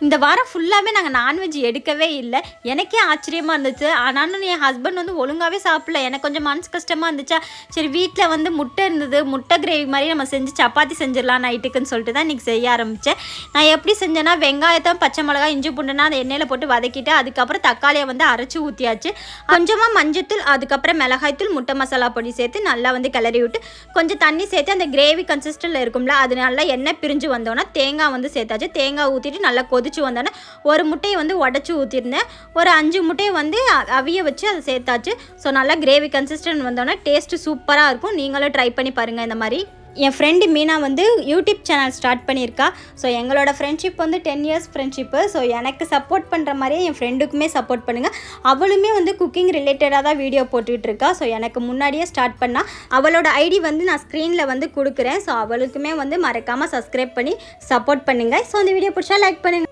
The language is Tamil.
இந்த வாரம் ஃபுல்லாகவே நாங்கள் நான்வெஜ் எடுக்கவே இல்லை. எனக்கே ஆச்சரியமாக இருந்துச்சு. ஆனாலும் என் ஹஸ்பண்ட் வந்து ஒழுங்காகவே சாப்பிடல. எனக்கு கொஞ்சம் மனசு கஷ்டமாக இருந்துச்சா, சரி வீட்டில் வந்து முட்டை இருந்தது, முட்டை கிரேவி மாதிரி நம்ம செஞ்சு சப்பாத்தி செஞ்சிடலாம் நைட்டுக்குன்னு சொல்லிட்டு தான் இன்றைக்கி செய்ய ஆரம்பித்தேன். நான் எப்படி செஞ்சேன்னா, வெங்காயத்தை, பச்சை மிளகாய், இஞ்சி பூண்டுனா அந்த எண்ணெயில் போட்டு வதக்கிட்டு அதுக்கப்புறம் தக்காளியை வந்து அரைச்சி ஊற்றியாச்சு. கொஞ்சமாக மஞ்சத்தூள், அதுக்கப்புறம் மிளகாய்த்தூள், முட்டை மசாலா பொடி சேர்த்து நல்லா வந்து கிளறி விட்டு கொஞ்சம் தண்ணி சேர்த்து அந்த கிரேவி கன்சிஸ்டன்ட்டில் இருக்கும்ல, அது நல்லா எண்ணெய் பிரிஞ்சு வந்தோன்னா தேங்காய் வந்து சேர்த்தாச்சு. தேங்காய் ஊற்றிட்டு நல்லா கொதிச்சு வந்தோன்னே ஒரு முட்டையை வந்து உடச்சி ஊற்றிருந்தேன். ஒரு 5 முட்டையை வந்து அவிய வச்சு அதை சேர்த்தாச்சு. ஸோ நல்லா கிரேவி கன்சிஸ்டன்ட் வந்தோன்னே டேஸ்ட்டு சூப்பராக இருக்கும். நீங்களும் ட்ரை பண்ணி பாருங்கள். இந்த மாதிரி என் ஃப்ரெண்டு மீனா வந்து யூடியூப் சேனல் ஸ்டார்ட் பண்ணியிருக்கா. ஸோ எங்களோட ஃப்ரெண்ட்ஷிப் வந்து 10 இயர்ஸ் ஃப்ரெண்ட்ஷிப்பு. ஸோ எனக்கு சப்போர்ட் பண்ணுற மாதிரியே என் ஃப்ரெண்டுக்குமே சப்போர்ட் பண்ணுங்கள். அவளுமே வந்து குக்கிங் ரிலேட்டடாக தான் வீடியோ போட்டுக்கிட்டு இருக்கா. ஸோ எனக்கு முன்னாடியே ஸ்டார்ட் பண்ணால் அவளோட ஐடி வந்து நான் ஸ்க்ரீனில் வந்து கொடுக்குறேன். ஸோ அவளுக்குமே வந்து மறக்காமல் சப்ஸ்கிரைப் பண்ணி சப்போர்ட் பண்ணுங்கள். ஸோ அந்த வீடியோ பிடிச்சா லைக் பண்ணுங்கள்.